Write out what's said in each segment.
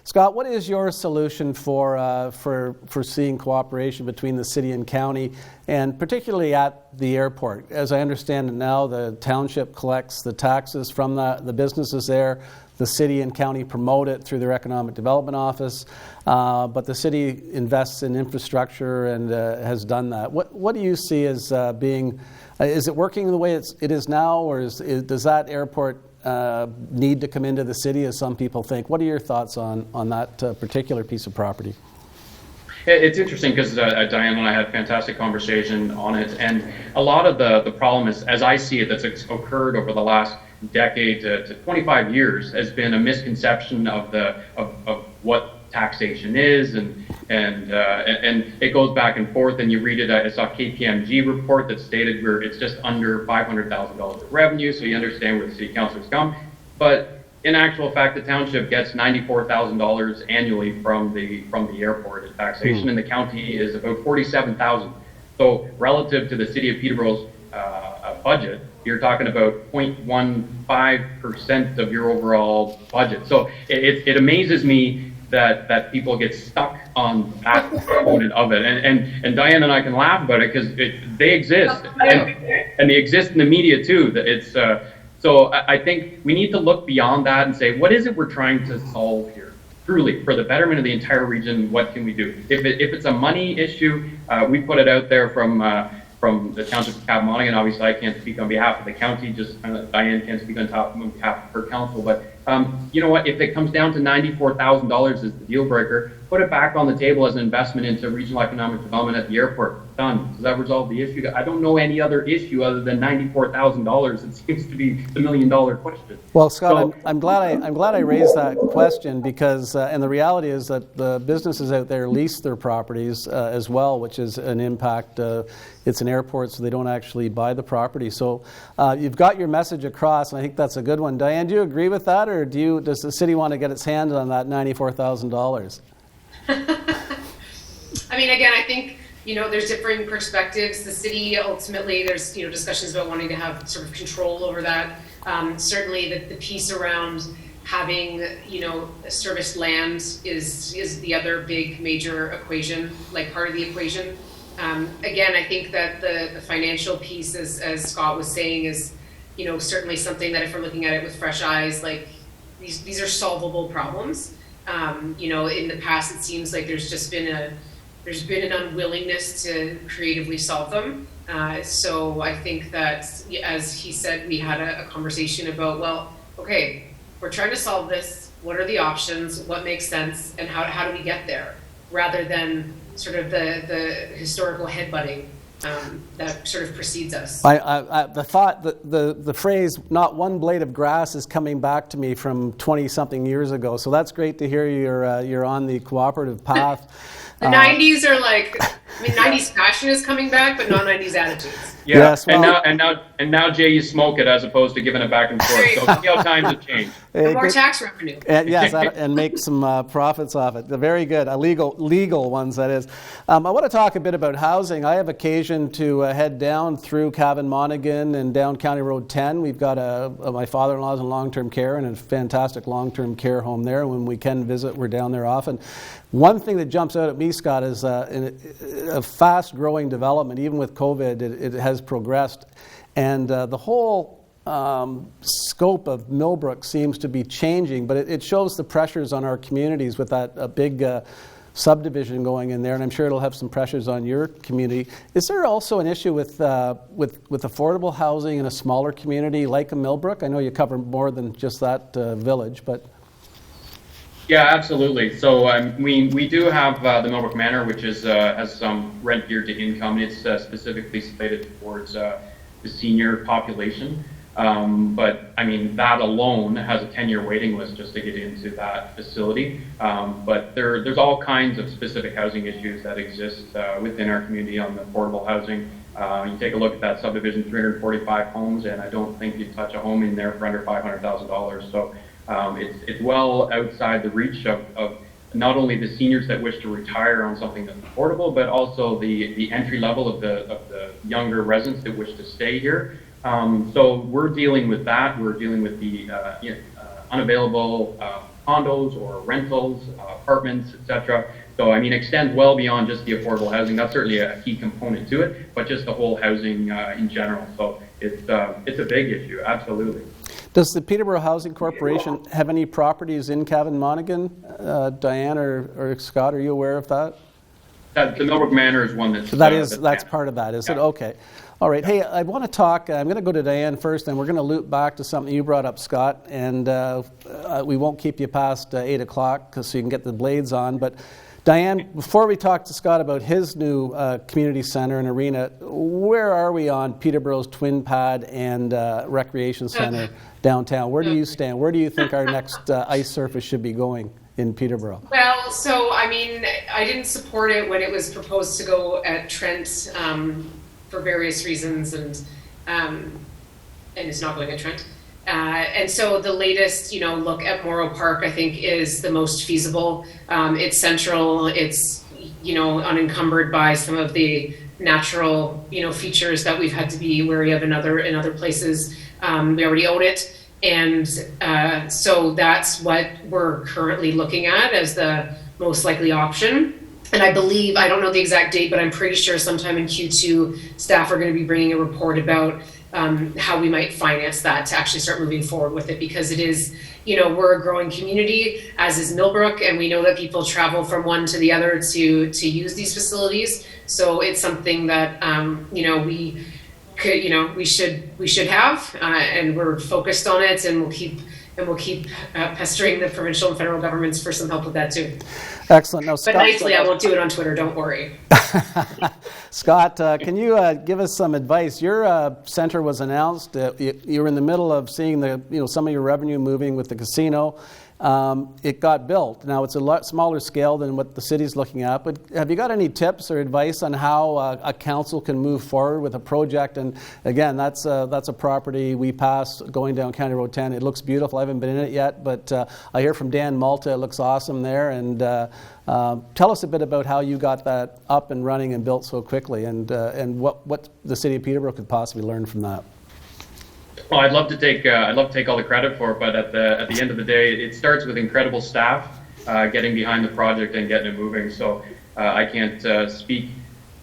Scott, what is your solution for seeing cooperation between the city and county, and particularly at the airport? As I understand it now, the township collects the taxes from the businesses there. The city and county promote it through their economic development office, but the city invests in infrastructure and has done that. What do you see as being? Is it working the way it is now, or does that airport need to come into the city, as some people think? What are your thoughts on that particular piece of property? It's interesting because Dianne and I had a fantastic conversation on it, and a lot of the problem is, as I see it, that's occurred over the last decade to 25 years, has been a misconception of what taxation is, and it goes back and forth. And you read it. I saw a KPMG report that stated where it's just under $500,000 of revenue, so you understand where the city councilors come. But in actual fact, the township gets $94,000 annually from the airport in taxation, and the county is about $47,000. So relative to the city of Peterborough's budget, you're talking about 0.15% of your overall budget. So it amazes me that people get stuck on that component of it. And Dianne and I can laugh about it because they exist, and they exist in the media too. So I think we need to look beyond that and say, what is it we're trying to solve here? Truly, for the betterment of the entire region, what can we do? If it's a money issue, we put it out there from the township of Cavan. Obviously, I can't speak on behalf of the county. Just Dianne can't speak on behalf of her council. But you know what? If it comes down to $94,000 as the deal breaker, put it back on the table as an investment into regional economic development at the airport. Done. Does that resolve the issue? I don't know any other issue other than $94,000. It seems to be the $1 million question. Well, Scott, I'm glad I raised that question because, and the reality is that the businesses out there lease their properties as well, which is an impact. It's an airport, so they don't actually buy the property. So you've got your message across, and I think that's a good one. Dianne, do you agree with that, or does the city want to get its hands on that $94,000? I mean, again, I think, there's differing perspectives. The city, ultimately, there's, discussions about wanting to have sort of control over that. Certainly the piece around having, serviced land is the other big major equation, like part of the equation. Again, I think that the financial piece, as Scott was saying, is, certainly something that if we're looking at it with fresh eyes, like these are solvable problems. In the past, it seems like there's been an unwillingness to creatively solve them. So I think that, as he said, we had a conversation about, well, okay, we're trying to solve this. What are the options? What makes sense? And how do we get there? Rather than sort of the historical headbutting that sort of precedes us. The thought, the phrase, not one blade of grass, is coming back to me from 20-something years ago. So that's great to hear you're on the cooperative path. The 90s are like, 90s fashion is coming back, but not 90s attitudes. Yeah, yes, well, and now Jay, you smoke it as opposed to giving it back and forth. So see how times have changed. More tax revenue. Yes, and make some profits off it. Very good, legal ones, that is. I want to talk a bit about housing. I have occasion to head down through Cavan Monaghan and down County Road 10. We've got my father-in-law's in long-term care and a fantastic long-term care home there. When we can visit, we're down there often. One thing that jumps out at me, Scott, is a fast-growing development. Even with COVID, it has progressed. And the whole scope of Millbrook seems to be changing, but it shows the pressures on our communities with that big subdivision going in there, and I'm sure it'll have some pressures on your community. Is there also an issue with affordable housing in a smaller community like a Millbrook? I know you cover more than just that village, but... Yeah, absolutely. So we do have the Millbrook Manor, which has some rent geared to income. It's specifically slated towards the senior population. But I mean, that alone has a 10-year waiting list just to get into that facility. But there's all kinds of specific housing issues that exist within our community on the affordable housing. You take a look at that subdivision, 345 homes, and I don't think you touch a home in there for under $500,000. So it's well outside the reach of not only the seniors that wish to retire on something that's affordable, but also the entry level of the younger residents that wish to stay here. So we're dealing with that. We're dealing with the unavailable condos or rentals, apartments, etc. So, I mean, extends well beyond just the affordable housing. That's certainly a key component to it, but just the whole housing in general. So it's a big issue, absolutely. Does the Peterborough Housing Corporation have any properties in Cavan Monaghan? Dianne or Scott, are you aware of that? The Millbrook Manor is one that's... That's part of that, is it? Okay. All right. Hey, I want to talk, I'm going to go to Dianne first, and we're going to loop back to something you brought up, Scott, and we won't keep you past 8 o'clock so you can get the blades on. But Dianne, before we talk to Scott about his new community center and arena, where are we on Peterborough's Twin Pad and Recreation Center downtown? Where do you stand? Where do you think our next ice surface should be going in Peterborough? Well, so, I mean, I didn't support it when it was proposed to go at Trent for various reasons, and it's not going at Trent. And so the latest, look at Morrow Park, I think, is the most feasible. It's central. It's, unencumbered by some of the natural, features that we've had to be wary of in other places. We already own it. And so that's what we're currently looking at as the most likely option. And I believe, I don't know the exact date, but I'm pretty sure sometime in Q2, staff are going to be bringing a report about how we might finance that to actually start moving forward with it, because it is, we're a growing community, as is Millbrook, and we know that people travel from one to the other to use these facilities. So it's something that, we could, we should have, and we're focused on it, and we'll keep pestering the provincial and federal governments for some help with that too. Excellent. Now, Scott, but nicely, I won't do it on Twitter, don't worry. Scott, can you give us some advice? Your center was announced. You were in the middle of seeing some of your revenue moving with the casino. It got built. Now, it's a lot smaller scale than what the city's looking at, but have you got any tips or advice on how a council can move forward with a project? And again, that's a property we passed going down County Road 10. It looks beautiful. I haven't been in it yet, but I hear from Dan Malta it looks awesome there. And tell us a bit about how you got that up and running and built so quickly, and what the city of Peterborough could possibly learn from that. Well, I'd love to take all the credit for it, but at the end of the day, it starts with incredible staff getting behind the project and getting it moving. So I can't speak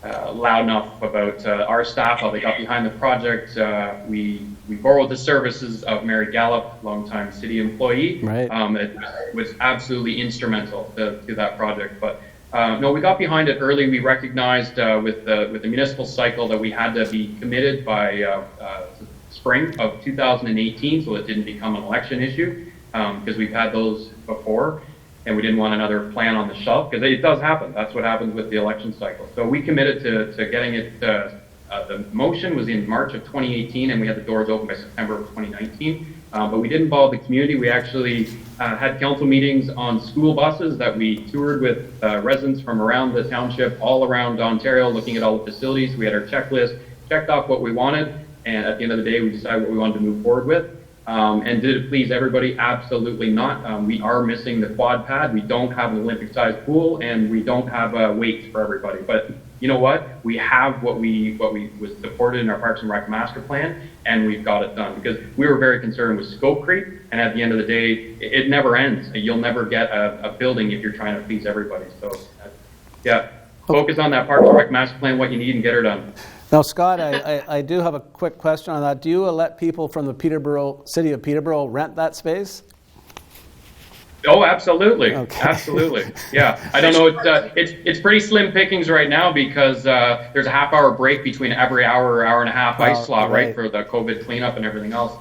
loud enough about our staff, how they got behind the project. We borrowed the services of Mary Gallup, longtime city employee. Right. It was absolutely instrumental to that project. But no, we got behind it early. We recognized with the municipal cycle that we had to be committed by spring of 2018, so it didn't become an election issue, because we've had those before, and we didn't want another plan on the shelf, because it does happen. That's what happens with the election cycle. So we committed to getting it. The motion was in March of 2018, and we had the doors open by September of 2019. But we did involve the community. We actually had council meetings on school buses that we toured with residents from around the township, all around Ontario, looking at all the facilities. We had our checklist, checked off what we wanted, and at the end of the day, we decided what we wanted to move forward with. And did it please everybody? Absolutely not. We are missing the quad pad. We don't have an Olympic-sized pool, and we don't have weights for everybody. But you know what? We have what we was supported in our Parks and Rec master plan, and we've got it done, because we were very concerned with scope creep. And at the end of the day, it never ends. You'll never get a building if you're trying to please everybody. So, yeah, focus on that Parks and Rec master plan, what you need, and get her done. Now, Scott, I do have a quick question on that. Do you let people from the city of Peterborough rent that space? Oh, absolutely. Okay. Absolutely. Yeah. I don't know. It's pretty slim pickings right now, because there's a half-hour break between every hour or hour and a half ice slot, right, for the COVID cleanup and everything else.